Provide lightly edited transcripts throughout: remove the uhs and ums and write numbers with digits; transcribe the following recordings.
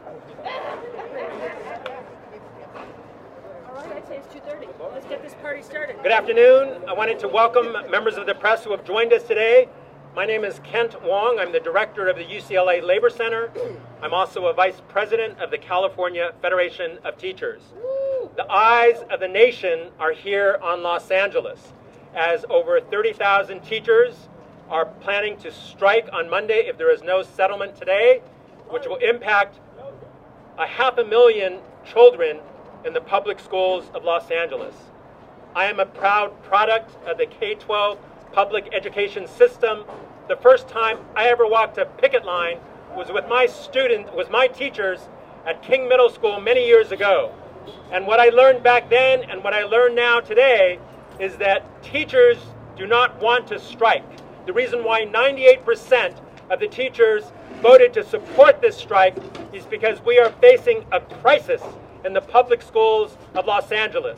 I'd say it's 2:30. Let's get this party started. Good afternoon. I wanted to welcome members of the press who have joined us today. My name is Kent Wong. I'm the director of the UCLA Labor Center. I'm also a vice president of the California Federation of Teachers. The eyes of the nation are here on Los Angeles, as over 30,000 teachers are planning to strike on Monday if there is no settlement today, which will impact 500,000 children in the public schools of Los Angeles. I am a proud product of the K-12 public education system. The first time I ever walked a picket line was with my teachers at King Middle School many years ago. And what I learned back then and what I learn now today is that teachers do not want to strike. The reason why 98% of the teachers voted to support this strike is because we are facing a crisis in the public schools of Los Angeles.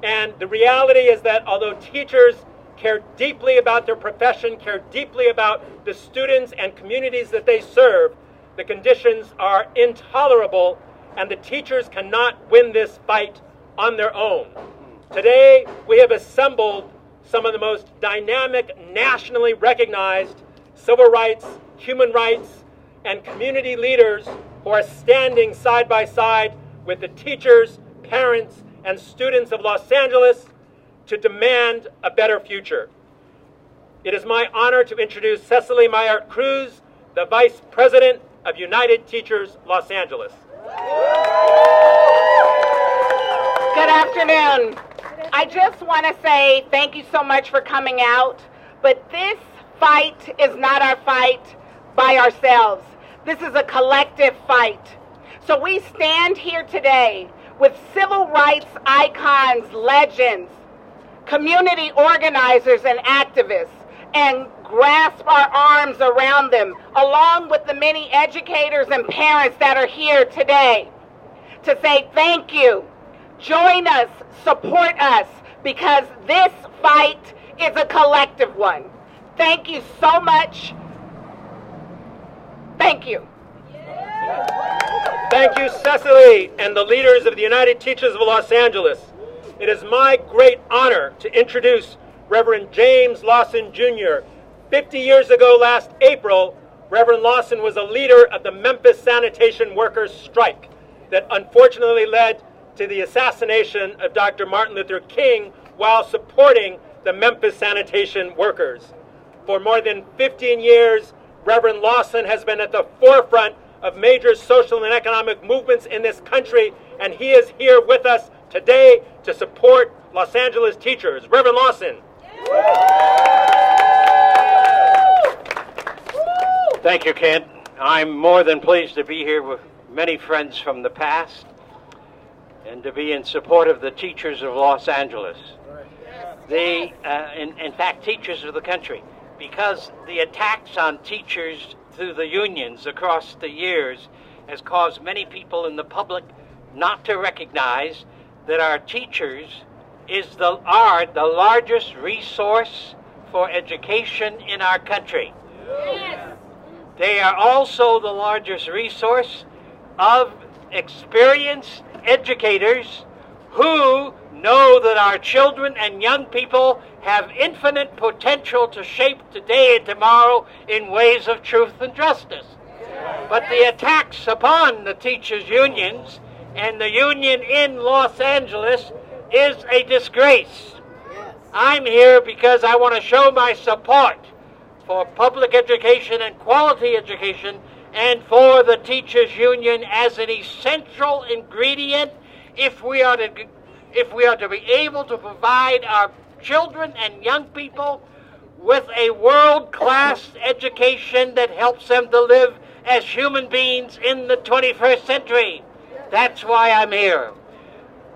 And the reality is that although teachers care deeply about their profession, care deeply about the students and communities that they serve, the conditions are intolerable and the teachers cannot win this fight on their own. Today, we have assembled some of the most dynamic, nationally recognized civil rights, human rights, and community leaders who are standing side by side with the teachers, parents, and students of Los Angeles to demand a better future. It is my honor to introduce Cecily Mayart Cruz, the Vice President of United Teachers Los Angeles. Good afternoon. I just want to say thank you so much for coming out, but this fight is not our fight by ourselves. This is a collective fight. So we stand here today with civil rights icons, legends, community organizers and activists, and grasp our arms around them, along with the many educators and parents that are here today, to say thank you. Join us, support us, because this fight is a collective one. Thank you so much. Thank you. Thank you, Cecily, and the leaders of the United Teachers of Los Angeles. It is my great honor to introduce Reverend James Lawson, Jr. 50 years ago last April, Reverend Lawson was a leader of the Memphis sanitation workers' strike that unfortunately led to the assassination of Dr. Martin Luther King while supporting the Memphis sanitation workers. For more than 15 years, Reverend Lawson has been at the forefront of major social and economic movements in this country, and he is here with us today to support Los Angeles teachers. Reverend Lawson. Thank you, Kent. I'm more than pleased to be here with many friends from the past and to be in support of the teachers of Los Angeles. In fact, teachers of the country, because the attacks on teachers through the unions across the years has caused many people in the public not to recognize that our teachers are the largest resource for education in our country. Yes. They are also the largest resource of experienced educators who know that our children and young people have infinite potential to shape today and tomorrow in ways of truth and justice. Yes. But the attacks upon the teachers' unions and the union in Los Angeles is a disgrace. Yes. I'm here because I want to show my support for public education and quality education and for the teachers' union as an essential ingredient if we are to be able to provide our children and young people with a world-class education that helps them to live as human beings in the 21st century. That's why I'm here.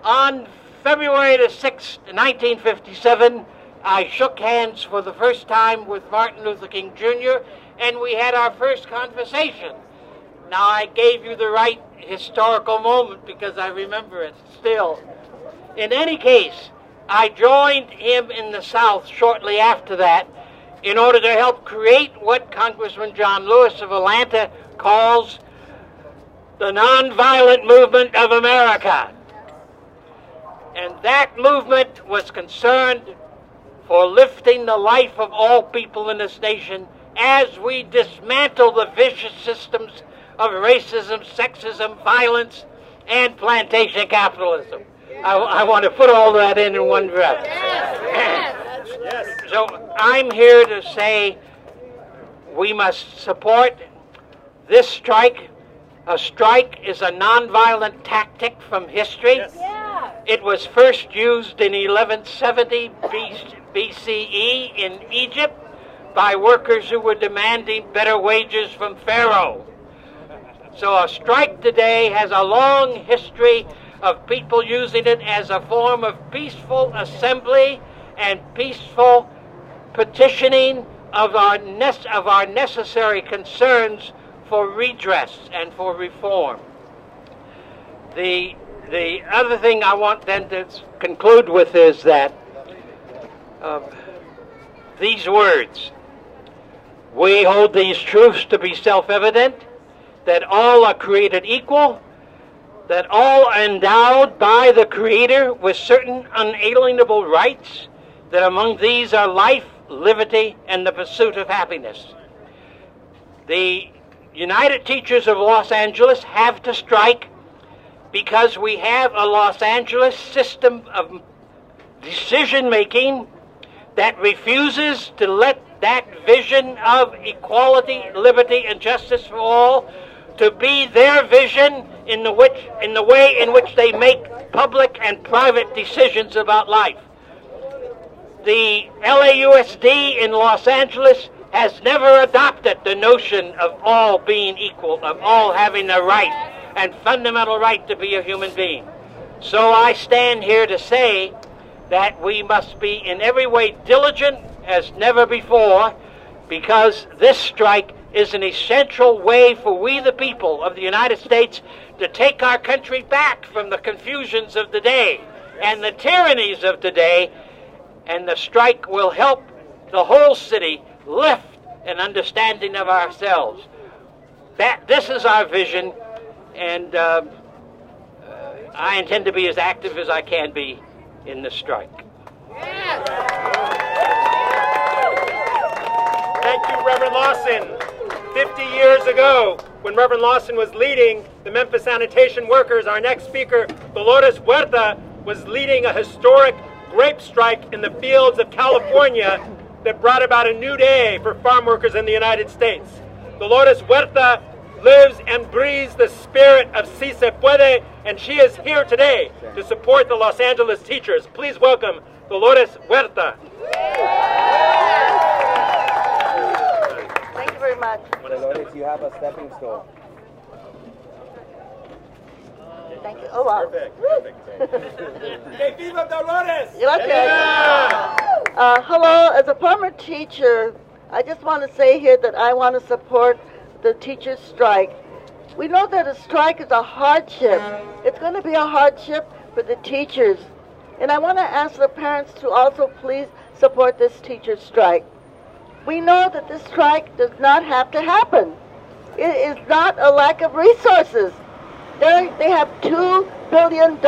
On February the 6th, 1957, I shook hands for the first time with Martin Luther King Jr., and we had our first conversation. Now, I gave you the right historical moment because I remember it still. In any case, I joined him in the South shortly after that in order to help create what Congressman John Lewis of Atlanta calls the nonviolent movement of America. And that movement was concerned for lifting the life of all people in this nation as we dismantle the vicious systems of racism, sexism, violence, and plantation capitalism. I want to put all that in one breath. So I'm here to say we must support this strike. A strike is a nonviolent tactic from history. It was first used in 1170 BCE in Egypt by workers who were demanding better wages from Pharaoh. So a strike today has a long history of people using it as a form of peaceful assembly and peaceful petitioning of our necessary concerns for redress and for reform. The other thing I want then to conclude with is that these words, we hold these truths to be self-evident, that all are created equal, that all are endowed by the Creator with certain unalienable rights, that among these are life, liberty, and the pursuit of happiness. The United Teachers of Los Angeles have to strike because we have a Los Angeles system of decision-making that refuses to let that vision of equality, liberty, and justice for all to be their vision in the way in which they make public and private decisions about life. The LAUSD in Los Angeles has never adopted the notion of all being equal, of all having the right and fundamental right to be a human being. So I stand here to say that we must be in every way diligent as never before, because this strike is an essential way for we the people of the United States to take our country back from the confusions of the day and the tyrannies of today, and the strike will help the whole city lift an understanding of ourselves. This is our vision, and I intend to be as active as I can be in the strike. Thank you, Reverend Lawson. 50 years ago, when Reverend Lawson was leading the Memphis sanitation workers, our next speaker, Dolores Huerta, was leading a historic grape strike in the fields of California that brought about a new day for farm workers in the United States. Dolores Huerta lives and breathes the spirit of Si Se Puede, and she is here today to support the Los Angeles teachers. Please welcome Dolores Huerta. Thank you very much. Dolores, you have a stepping stone. Thank you. Oh, wow. Que viva Dolores! Okay. Hello, as a former teacher, I just want to say here that I want to support the teachers' strike. We know that a strike is a hardship. It's going to be a hardship for the teachers. And I want to ask the parents to also please support this teachers' strike. We know that this strike does not have to happen. It is not a lack of resources. They have $2 billion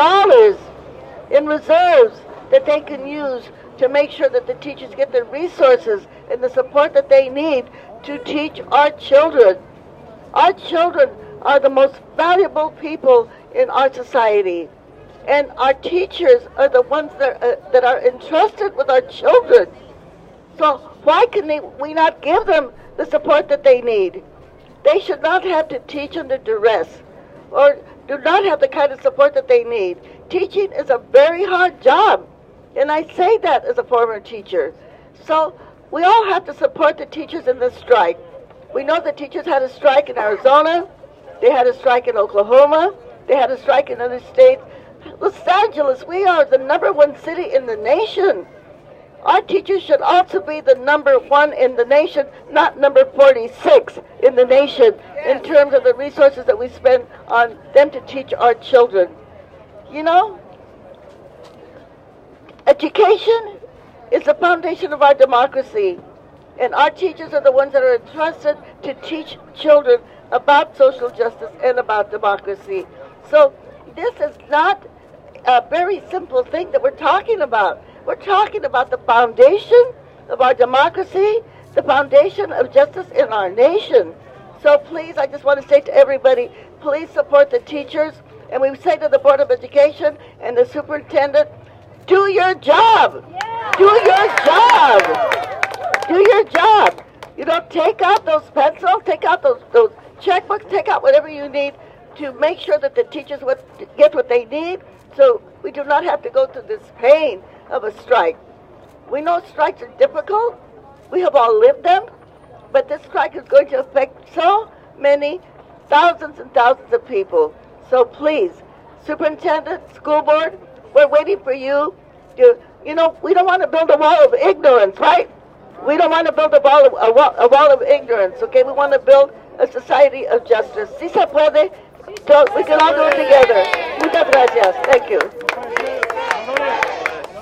in reserves that they can use to make sure that the teachers get the resources and the support that they need to teach our children. Our children are the most valuable people in our society. And our teachers are the ones that are entrusted with our children. So why can we not give them the support that they need? They should not have to teach under duress or do not have the kind of support that they need. Teaching is a very hard job, and I say that as a former teacher. So we all have to support the teachers in this strike. We know the teachers had a strike in Arizona, they had a strike in Oklahoma, they had a strike in other states. Los Angeles, we are the #1 city in the nation. Our teachers should also be the #1 in the nation, not number 46 in the nation in terms of the resources that we spend on them to teach our children. You know, education is the foundation of our democracy, and our teachers are the ones that are entrusted to teach children about social justice and about democracy. So this is not a very simple thing that we're talking about. We're talking about the foundation of our democracy, the foundation of justice in our nation. So please, I just want to say to everybody, please support the teachers. And we say to the Board of Education and the superintendent, do your job. Yeah. Do your job. Do your job. You know, take out those pencils, take out those checkbooks, take out whatever you need to make sure that the teachers get what they need, so we do not have to go through this pain of a strike. We know strikes are difficult. We have all lived them, but this strike is going to affect so many thousands and thousands of people. So please, superintendent, school board, we're waiting for you. You know, we don't want to build a wall of ignorance, right? We don't want to build a wall of ignorance, okay? We want to build a society of justice. Si se puede, so we can all do it together. Muchas gracias. Thank you.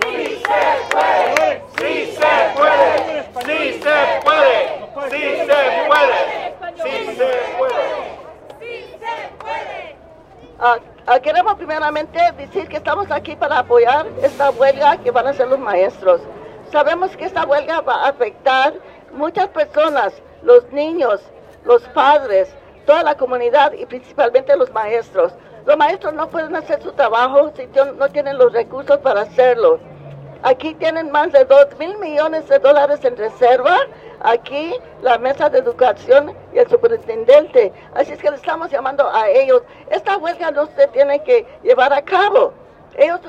Si se puede, si se puede, si se puede, si se puede, si se puede. Queremos primeramente decir que estamos aquí para apoyar esta huelga que van a hacer los maestros. Sabemos que esta huelga va a afectar muchas personas, los niños, los padres, toda la comunidad y principalmente los maestros. Los maestros no pueden hacer su trabajo si no tienen los recursos para hacerlo. Aquí tienen más de $2,000 millones en reserva. Aquí la mesa de educación y el superintendente. Así es que le estamos llamando a ellos. Esta huelga no se tiene que llevar a cabo. Ellos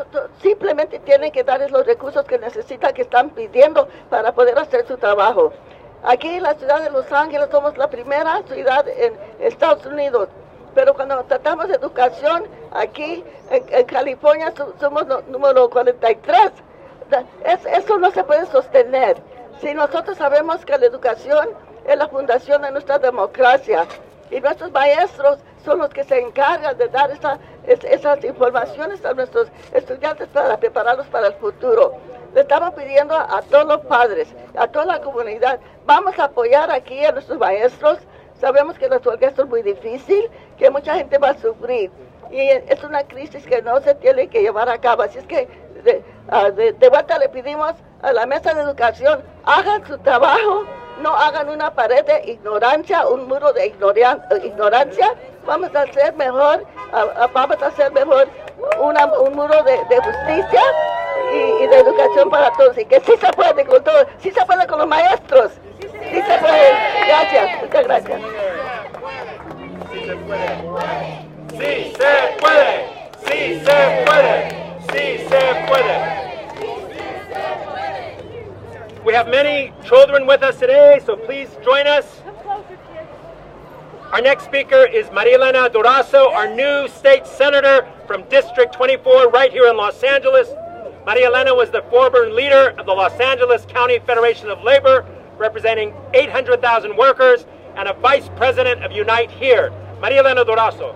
simplemente tienen que darles los recursos que necesitan, que están pidiendo para poder hacer su trabajo. Aquí en la ciudad de Los Ángeles somos la primera ciudad en Estados Unidos. Pero cuando tratamos de educación, aquí en California somos número 43. Eso no se puede sostener. Si nosotros sabemos que la educación es la fundación de nuestra democracia y nuestros maestros son los que se encargan de dar esas informaciones a nuestros estudiantes para prepararlos para el futuro. Le estamos pidiendo a todos los padres, a toda la comunidad, vamos a apoyar aquí a nuestros maestros. Sabemos que la huelga es muy difícil, que mucha gente va a sufrir y es una crisis que no se tiene que llevar a cabo. Así es que de vuelta le pedimos a la mesa de educación, hagan su trabajo, no hagan una pared de ignorancia, un muro de ignorancia. Vamos a hacer mejor, un muro de justicia y de educación para todos. Y que sí se puede con todos, sí se puede con los maestros, sí se puede. Gracias, muchas gracias. Sí se puede, sí se puede, sí se puede, sí se puede. We have many children with us today, so please join us. Our next speaker is Maria Elena Durazo, our new state senator from District 24 right here in Los Angeles. Maria Elena was the former leader of the Los Angeles County Federation of Labor, representing 800,000 workers, and a vice president of Unite Here. Maria Elena Durazo.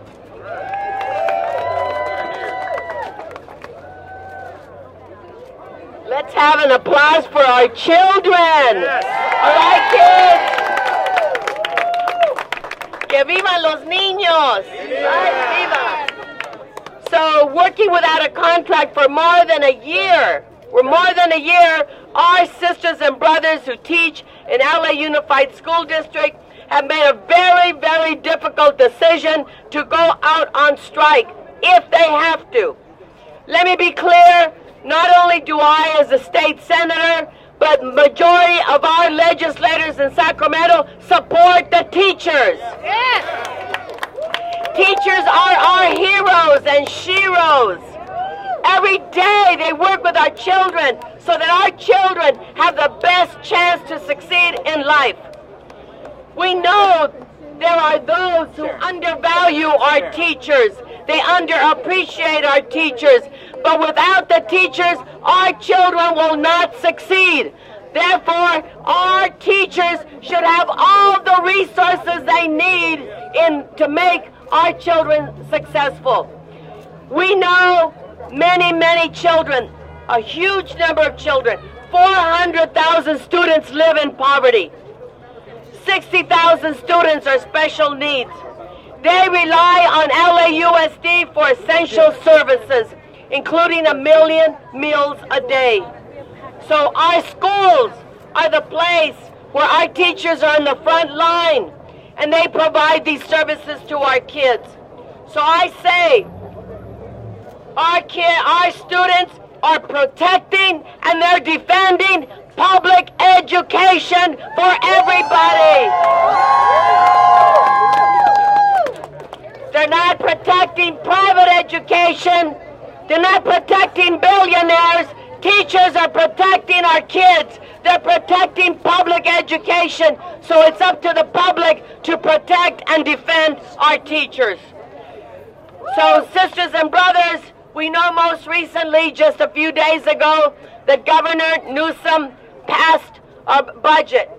Let's have an applause for our children. Yes. All right, kids. Que vivan los niños. Viva. So, working without a contract for more than a year, our sisters and brothers who teach in LA Unified School District have made a very, very difficult decision to go out on strike if they have to. Let me be clear. Not only do I, as a state senator, but majority of our legislators in Sacramento support the teachers. Yes. Teachers are our heroes and sheroes. Every day they work with our children so that our children have the best chance to succeed in life. We know there are those who undervalue our teachers. They underappreciate our teachers. But without the teachers, our children will not succeed. Therefore, our teachers should have all the resources they need to make our children successful. We know many, many children, a huge number of children, 400,000 students live in poverty. 60,000 students are special needs. They rely on LAUSD for essential services, including 1 million meals a day. So our schools are the place where our teachers are in the front line, and they provide these services to our kids. So I say, our students are protecting and they're defending public education for everybody. They're not protecting private education. They're not protecting billionaires. Teachers are protecting our kids. They're protecting public education. So it's up to the public to protect and defend our teachers. So, sisters and brothers, we know most recently, just a few days ago, that Governor Newsom passed a budget,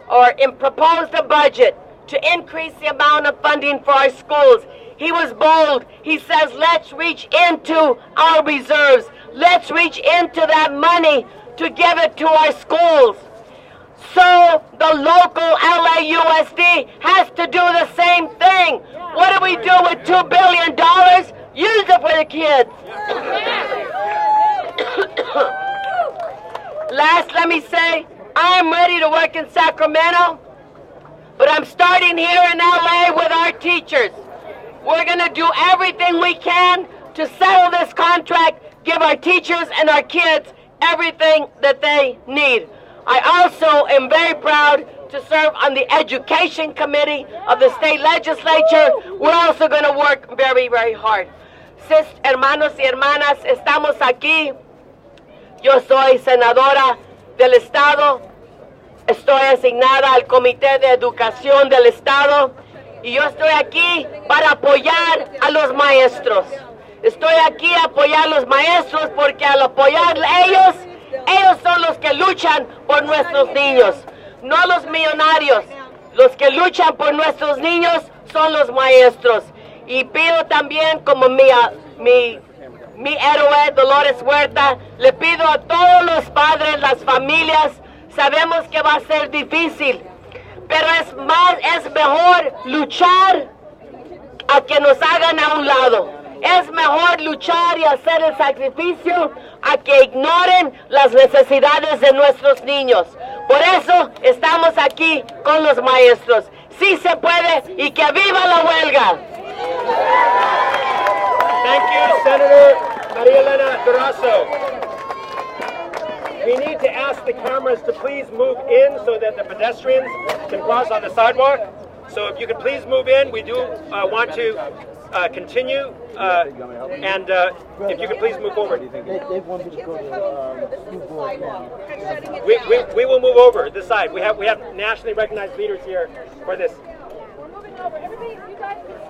or proposed a budget, to increase the amount of funding for our schools. He was bold. He says, let's reach into our reserves. Let's reach into that money to give it to our schools. So the local LAUSD has to do the same thing. What do we do with $2 billion? Use it for the kids. Last, let me say, I am ready to work in Sacramento, but I'm starting here in LA with our teachers. We're going to do everything we can to settle this contract, give our teachers and our kids everything that they need. I also am very proud to serve on the Education Committee of the state legislature. We're also going to work very, very hard. Hermanos y hermanas, estamos aquí. Yo soy senadora del Estado. Estoy asignada al Comité de Educación del Estado. Y yo estoy aquí para apoyar a los maestros. Estoy aquí a apoyar a los maestros porque al apoyar ellos son los que luchan por nuestros niños, no los millonarios. Los que luchan por nuestros niños son los maestros. Y pido también, como mi héroe Dolores Huerta, le pido a todos los padres, las familias, sabemos que va a ser difícil, pero es mejor luchar a que nos hagan a un lado. Es mejor luchar y hacer el sacrificio a que ignoren las necesidades de nuestros niños. Por eso estamos aquí con los maestros. Sí se puede y que viva la huelga. Thank you, Senator Maria Elena Durazo. We need to ask the cameras to please move in so that the pedestrians can cross on the sidewalk. So if you could please move in, we do want to continue, and if you could please move forward. We will move over this side. We have nationally recognized leaders here for this.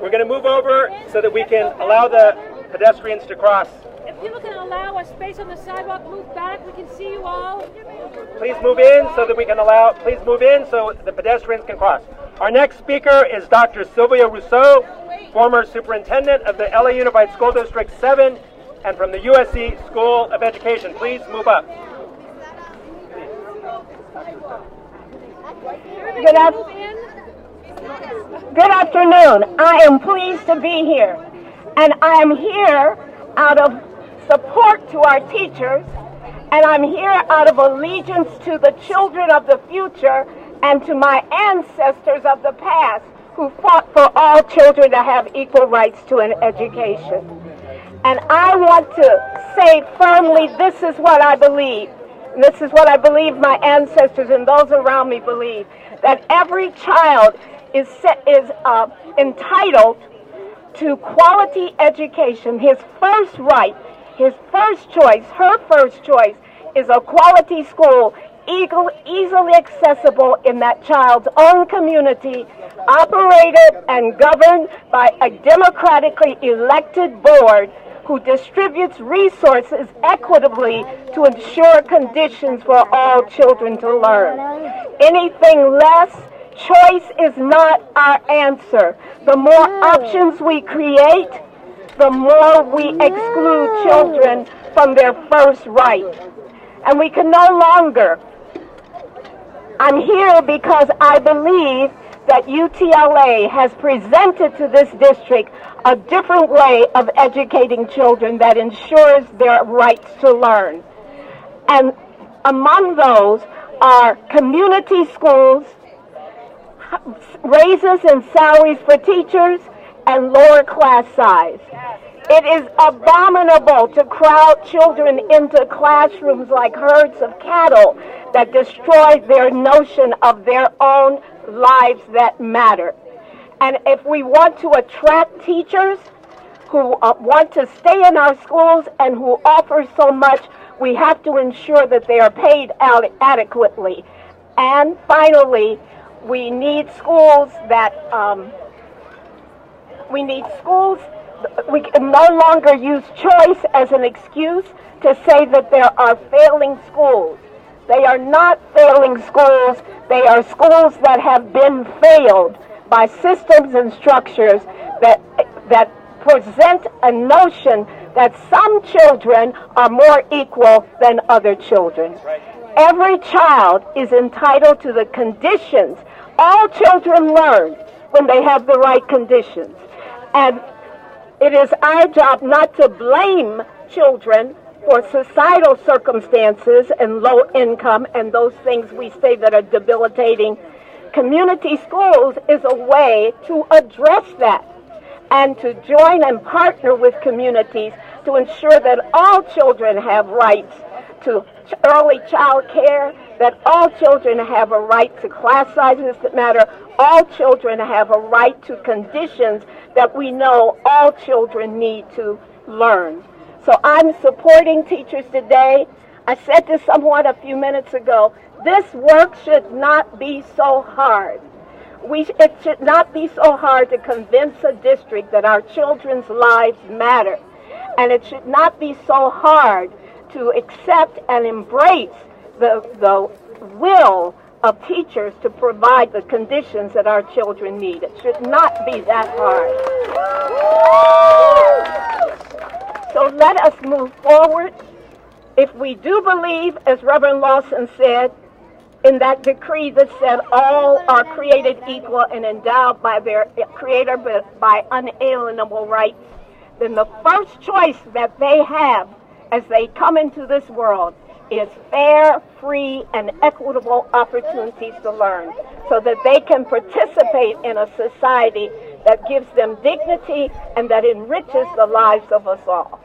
We're going to move over so that we can allow the pedestrians to cross. If people can allow us space on the sidewalk, move back. We can see you all. Please move in so that we can allow. Please move in so the pedestrians can cross. Our next speaker is Dr. Sylvia Rousseau, former superintendent of the LA Unified School District 7 and from the USC School of Education. Please move up. Good afternoon. I am pleased to be here. And I am here out of support to our teachers, and I'm here out of allegiance to the children of the future and to my ancestors of the past who fought for all children to have equal rights to an education. And I want to say firmly, this is what I believe. And this is what I believe my ancestors and those around me believe, that every child is entitled to quality education. His first right, his first choice, her first choice is a quality school, easily accessible in that child's own community, operated and governed by a democratically elected board who distributes resources equitably to ensure conditions for all children to learn. Anything less, choice is not our answer. The more options we create, the more we exclude children from their first right. And we can no longer. I'm here because I believe that UTLA has presented to this district a different way of educating children that ensures their rights to learn. And among those are community schools, raises in salaries for teachers, and lower class size. It is abominable to crowd children into classrooms like herds of cattle that destroy their notion of their own lives that matter. And if we want to attract teachers who want to stay in our schools and who offer so much, we have to ensure that they are paid adequately. And finally, we need schools that we can no longer use choice as an excuse to say that there are failing schools. They are not failing schools. They are schools that have been failed by systems and structures that present a notion that some children are more equal than other children. Every child is entitled to the conditions. All children learn when they have the right conditions. And it is our job not to blame children for societal circumstances and low income and those things we say that are debilitating. Community schools is a way to address that and to join and partner with communities to ensure that all children have rights to early child care, that all children have a right to class sizes that matter, all children have a right to conditions that we know all children need to learn. So I'm supporting teachers today. I said to someone a few minutes ago, this work should not be so hard. It should not be so hard to convince a district that our children's lives matter. And it should not be so hard to accept and embrace the will of teachers to provide the conditions that our children need. It should not be that hard. So let us move forward. If we do believe, as Reverend Lawson said, in that decree that said all are created equal and endowed by their Creator by unalienable rights, then the first choice that they have as they come into this world is fair, free, and equitable opportunities to learn so that they can participate in a society that gives them dignity and that enriches the lives of us all.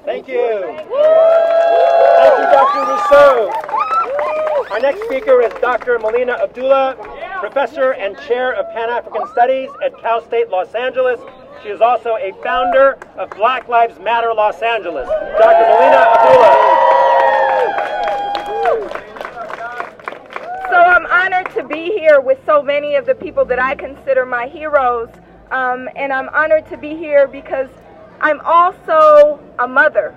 Thank you. Thank you, Dr. Rousseau. Our next speaker is Dr. Melina Abdullah, Professor and Chair of Pan-African Studies at Cal State Los Angeles. She is also a founder of Black Lives Matter Los Angeles. Dr. Melina Abdullah. So I'm honored to be here with so many of the people that I consider my heroes, and I'm honored to be here because I'm also a mother.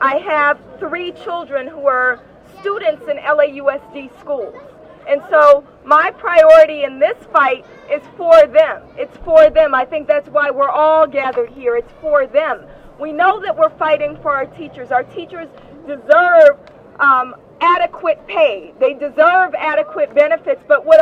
I have 3 children who are students in LAUSD schools. And so my priority in this fight is for them. It's for them. I think that's why we're all gathered here. It's for them. We know that we're fighting for our teachers. Our teachers deserve adequate pay. They deserve adequate benefits. But what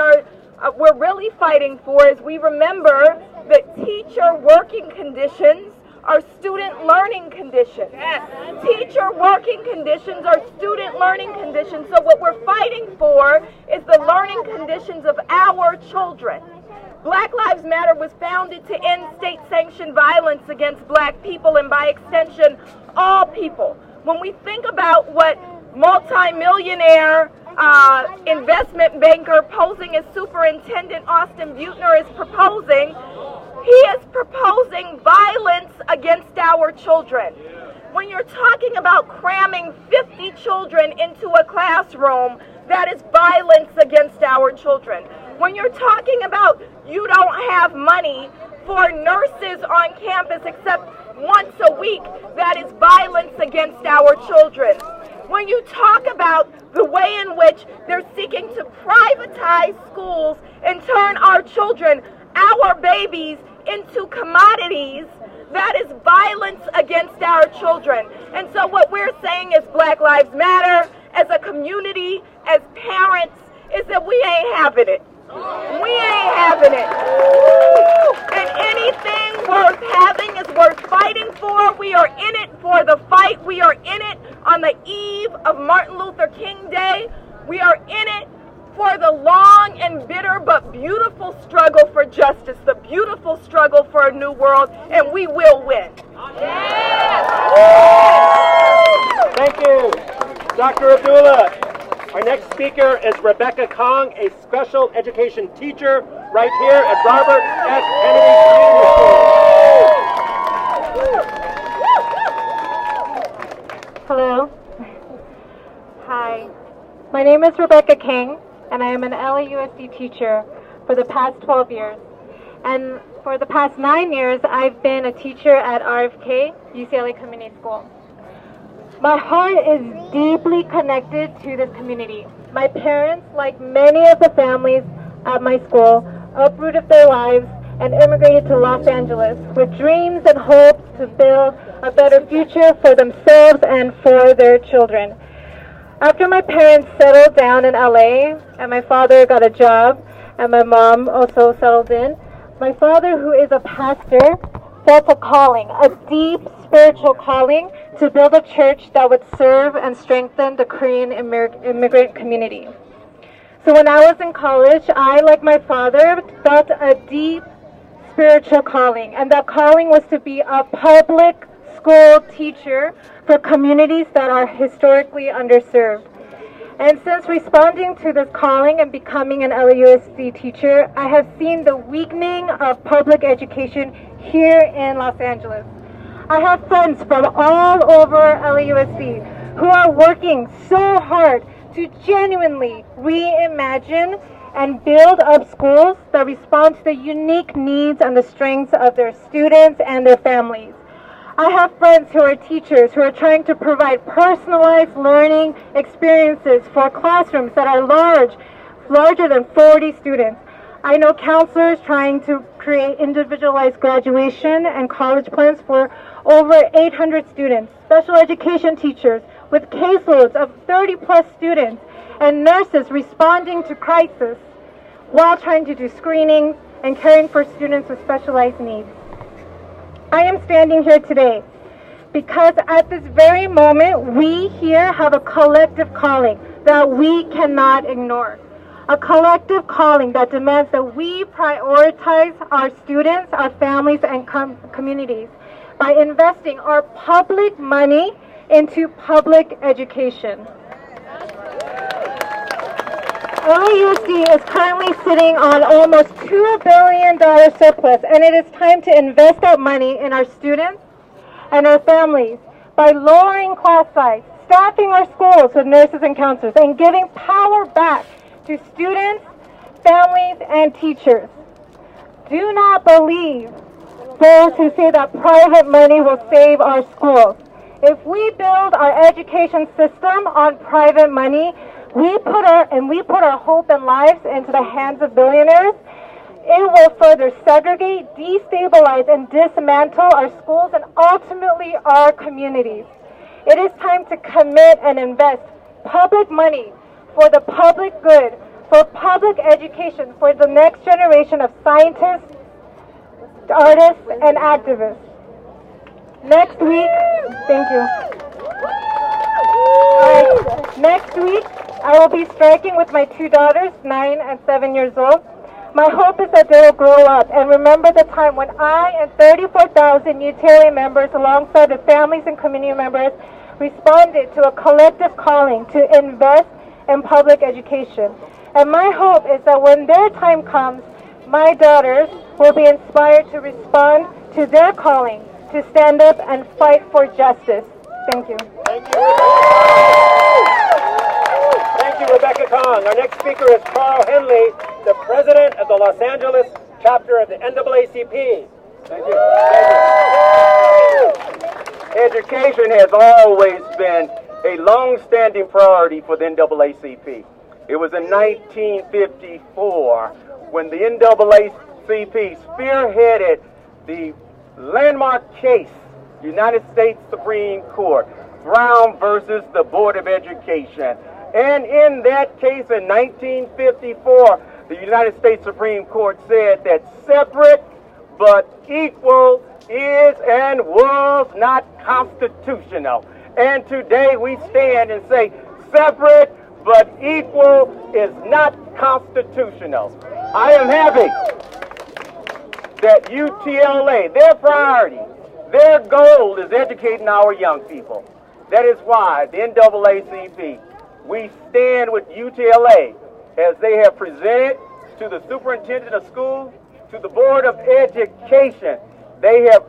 we're really fighting for is we remember that teacher working conditions are student learning conditions. Yes. Teacher working conditions are student learning conditions. So what we're fighting for is the learning conditions of our children. Black Lives Matter was founded to end state-sanctioned violence against black people and by extension, all people. When we think about what multi-millionaire investment banker posing as Superintendent Austin Butner is proposing, he is proposing violence against our children. When you're talking about cramming 50 children into a classroom, that is violence against our children. When you're talking about you don't have money for nurses on campus except once a week, that is violence against our children. When you talk about the way in which they're seeking to privatize schools and turn our children, our babies, into commodities, that is violence against our children. And so what we're saying as Black Lives Matter, as a community, as parents, is that we ain't having it. We ain't having it. And anything worth having is worth fighting for. We are in it for the fight. We are in it on the eve of Martin Luther King Day. We are in it for the long and bitter but beautiful struggle for justice, the beautiful struggle for a new world, and we will win. Thank you, Dr. Abdullah. Our next speaker is Rebecca Kong, a special education teacher right here at Robert S. Kennedy Community School. Hello. Hi. My name is Rebecca King, and I am an LAUSD teacher for the past 12 years. And for the past 9 years, I've been a teacher at RFK, UCLA Community School. My heart is deeply connected to this community. My parents, like many of the families at my school, uprooted their lives and immigrated to Los Angeles with dreams and hopes to build a better future for themselves and for their children. After my parents settled down in LA and my father got a job and my mom also settled in, my father, who is a pastor, felt a calling, a deep spiritual calling to build a church that would serve and strengthen the Korean immigrant community. So when I was in college, I, like my father, felt a deep spiritual calling, and that calling was to be a public school teacher for communities that are historically underserved. And since responding to this calling and becoming an LAUSD teacher, I have seen the weakening of public education here in Los Angeles. I have friends from all over LAUSD who are working so hard to genuinely reimagine and build up schools that respond to the unique needs and the strengths of their students and their families. I have friends who are teachers who are trying to provide personalized learning experiences for classrooms that are larger than 40 students. I know counselors trying to create individualized graduation and college plans for over 800 students, special education teachers with caseloads of 30+ students, and nurses responding to crisis while trying to do screenings and caring for students with specialized needs. I am standing here today because at this very moment, we here have a collective calling that we cannot ignore. A collective calling that demands that we prioritize our students, our families, and communities by investing our public money into public education. LAUSD is currently sitting on almost $2 billion surplus, and it is time to invest that money in our students and our families by lowering class size, staffing our schools with nurses and counselors, and giving power back to students, families, and teachers. Do not believe those who say that private money will save our schools. If we build our education system on private money, we put our hope and lives into the hands of billionaires, it will further segregate, destabilize, and dismantle our schools and ultimately our communities. It is time to commit and invest public money for the public good, for public education, for the next generation of scientists, artists, and activists. Next week, thank you. Next week, I will be striking with my two daughters, 9 and 7 years old. My hope is that they will grow up and remember the time when I and 34,000 UTLA members, alongside the families and community members, responded to a collective calling to invest in public education. And my hope is that when their time comes, my daughters will be inspired to respond to their calling to stand up and fight for justice. Thank you. Thank you. Thank you, Rebecca Kong. Our next speaker is Carl Henley, the president of the Los Angeles chapter of the NAACP. Thank you. Education has always been a long-standing priority for the NAACP. It was in 1954 when the NAACP spearheaded the landmark case, United States Supreme Court, Brown versus the Board of Education. And in that case in 1954, the United States Supreme Court said that separate but equal is and was not constitutional. And today we stand and say separate but equal is not constitutional. I am happy that UTLA, their priority, their goal is educating our young people. That is why the NAACP, we stand with UTLA as they have presented to the superintendent of schools, to the Board of Education. They have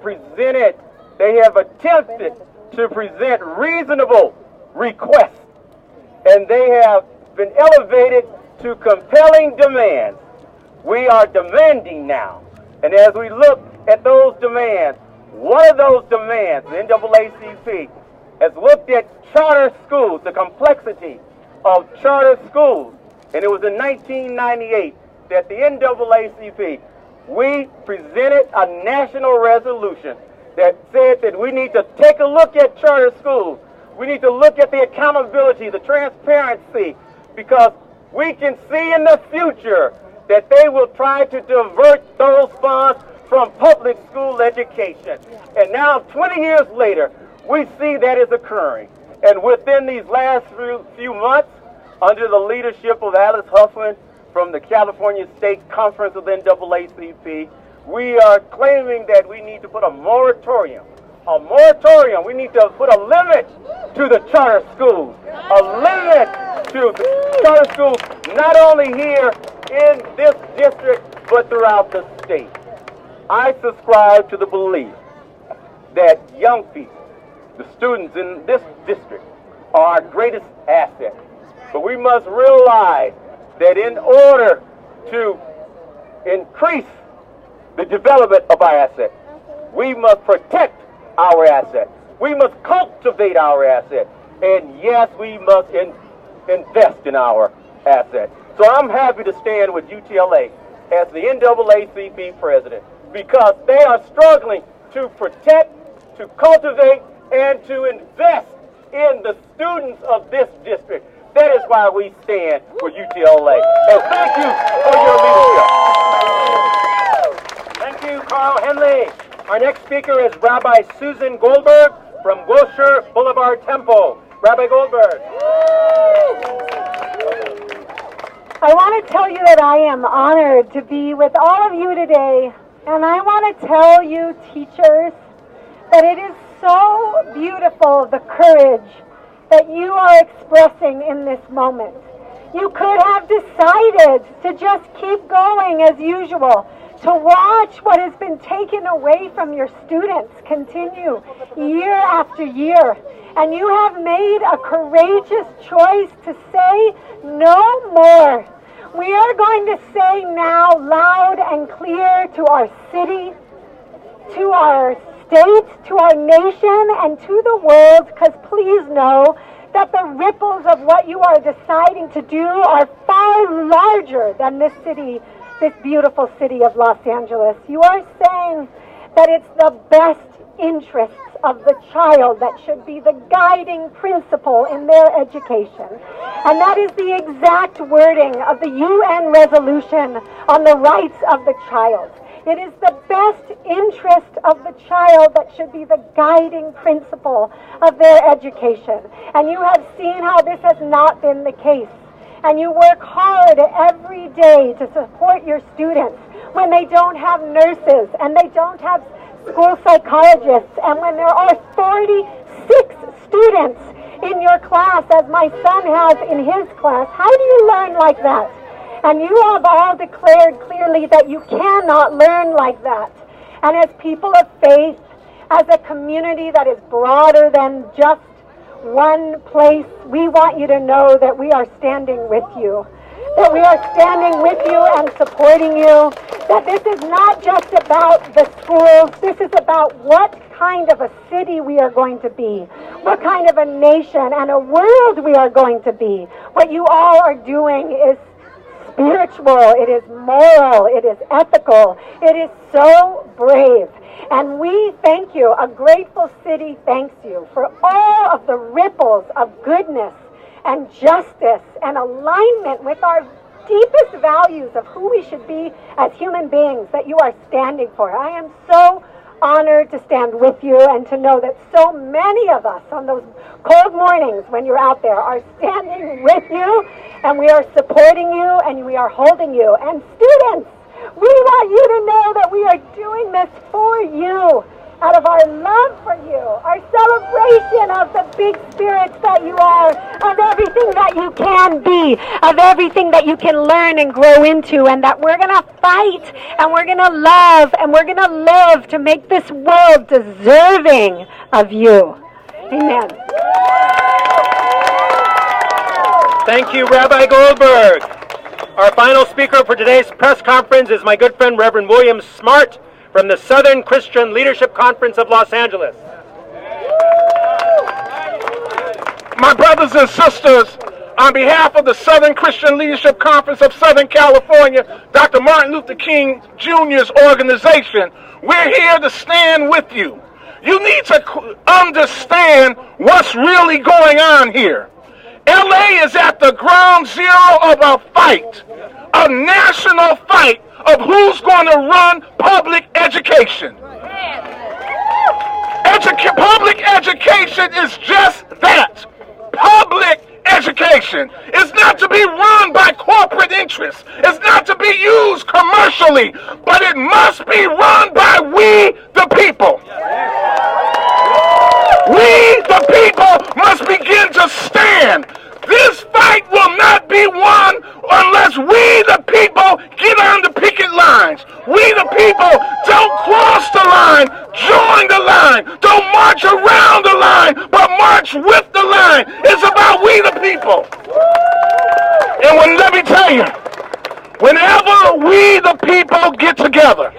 attempted to present reasonable requests, and they have been elevated to compelling demands. We are demanding now, and as we look at those demands, one of those demands, the NAACP, has looked at charter schools, the complexity of charter schools, and it was in 1998 that the NAACP, we presented a national resolution that said that we need to take a look at charter schools. We need to look at the accountability, the transparency, because we can see in the future that they will try to divert those funds from public school education. And now, 20 years later, we see that is occurring. And within these last few months, under the leadership of Alice Huffman from the California State Conference of the NAACP, we are claiming that we need to put a moratorium. We need to put a limit to the charter schools. A limit to the charter schools, not only here in this district, but throughout the state. I subscribe to the belief that young people, the students in this district, are our greatest asset. But we must realize that in order to increase the development of our asset, we must protect our asset. We must cultivate our asset. And yes, we must invest in our asset. So I'm happy to stand with UTLA as the NAACP president, because they are struggling to protect, to cultivate, and to invest in the students of this district. That is why we stand with UTLA. And thank you for your leadership. Thank you, Carl Henley. Our next speaker is Rabbi Susan Goldberg from Wilshire Boulevard Temple. Rabbi Goldberg. I want to tell you that I am honored to be with all of you today, and I want to tell you, teachers, that it is so beautiful, the courage that you are expressing in this moment. You could have decided to just keep going as usual, to watch what has been taken away from your students continue year after year. And you have made a courageous choice to say no more. We are going to say now loud and clear to our city, to our state, to our nation, and to the world, because please know that the ripples of what you are deciding to do are far larger than this city, this beautiful city of Los Angeles. You are saying that it's the best interests of the child that should be the guiding principle in their education. And that is the exact wording of the UN resolution on the rights of the child. It is the best interest of the child that should be the guiding principle of their education. And you have seen how this has not been the case. And you work hard every day to support your students when they don't have nurses and they don't have school psychologists, and when there are 46 students in your class, as my son has in his class. How do you learn like that? And you have all declared clearly that you cannot learn like that. And as people of faith, as a community that is broader than just one place, we want you to know that we are standing with you. That we are standing with you and supporting you. That this is not just about the schools. This is about what kind of a city we are going to be. What kind of a nation and a world we are going to be. What you all are doing is spiritual. It is moral. It is ethical. It is so brave. And we thank you. A grateful city thanks you for all of the ripples of goodness and justice and alignment with our deepest values of who we should be as human beings that you are standing for. I am so honored to stand with you and to know that so many of us on those cold mornings when you're out there are standing with you, and we are supporting you and we are holding you. And students, we want you to know that we are doing this for you, out of our love for you, our celebration of the big spirits that you are, of everything that you can be, of everything that you can learn and grow into, and that we're going to fight, and we're going to love, and we're going to live to make this world deserving of you. Amen. Thank you, Rabbi Goldberg. Our final speaker for today's press conference is my good friend, Reverend William Smart, from the Southern Christian Leadership Conference of Los Angeles. My brothers and sisters, on behalf of the Southern Christian Leadership Conference of Southern California, Dr. Martin Luther King Jr.'s organization, we're here to stand with you. You need to understand what's really going on here. LA is at the ground zero of a fight, a national fight of who's going to run public education. Public education is just that. Public education is not to be run by corporate interests. It's not to be used commercially, but it must be run by we the people. We the people must begin to stand. This fight will not be won unless we the people get on the picket lines. We the people don't cross the line, join the line, don't march around the line, but march with the line. It's about we the people. And let me tell you, whenever we the people get together,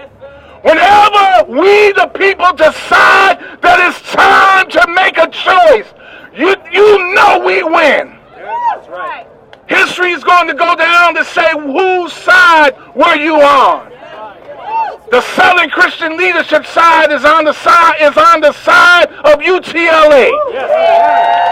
whenever we the people decide that it's time to make a choice, you know we win. That's right. History is going to go down to say whose side were you on. The Southern Christian Leadership side is on the side of UTLA.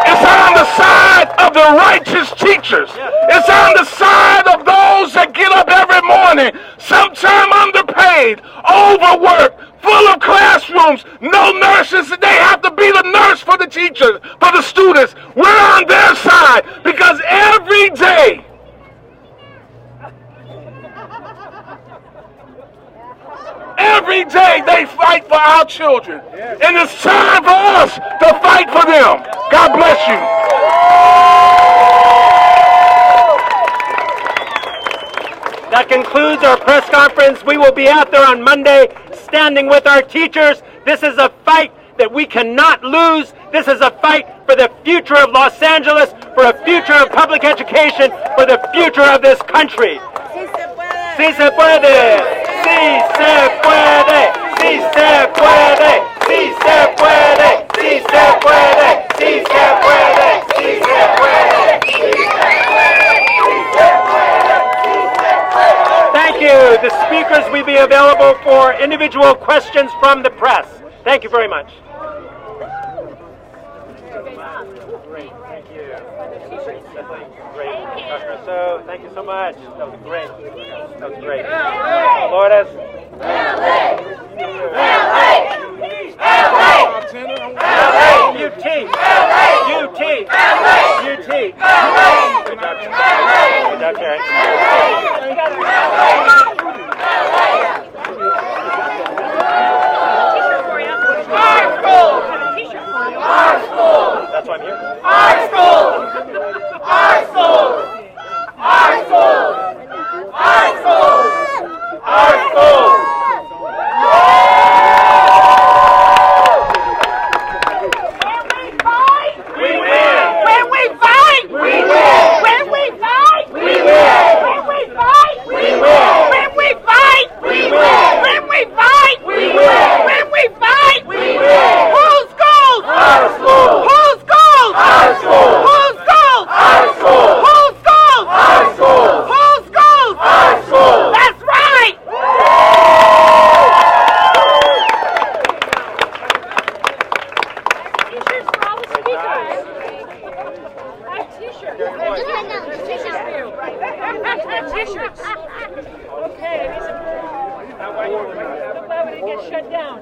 It's on the side of the righteous teachers. It's on the side of those that get up every morning, sometime underpaid, overworked, full of classrooms, no nurses. They have to be the nurse for the teachers, for the students. We're on their side because every day they fight for our children. And it's time for us to fight for them. God bless you. That concludes our press conference. We will be out there on Monday standing with our teachers. This is a fight that we cannot lose. This is a fight for the future of Los Angeles, for a future of public education, for the future of this country. Sí se puede. Sí se puede. Sí se puede. Sí se puede. Sí se puede. Sí se puede. Sí se puede. Thank you. The speakers will be available for individual questions from the press. Thank you very much. Great. Thank you. Great. Dr. Rousseau, thank you so much. That was great. That was great. Lourdes. UT. Good job, Karen. That's why I'm here. Our school! Our school! Our school! Our school! Our school! We win! When we fight! We win! When we fight! We win! When we fight! We win! When we fight! We win! When we fight! We win! When we fight! We win! Whose schools? Our school! Whose schools? Our school! Whose schools? Our school! Whose schools? Our school! Whose schools? Our school! That's right! T-shirts for all the speakers. I have t-shirts. T-shirts. Okay. I'm glad we didn't get shut down.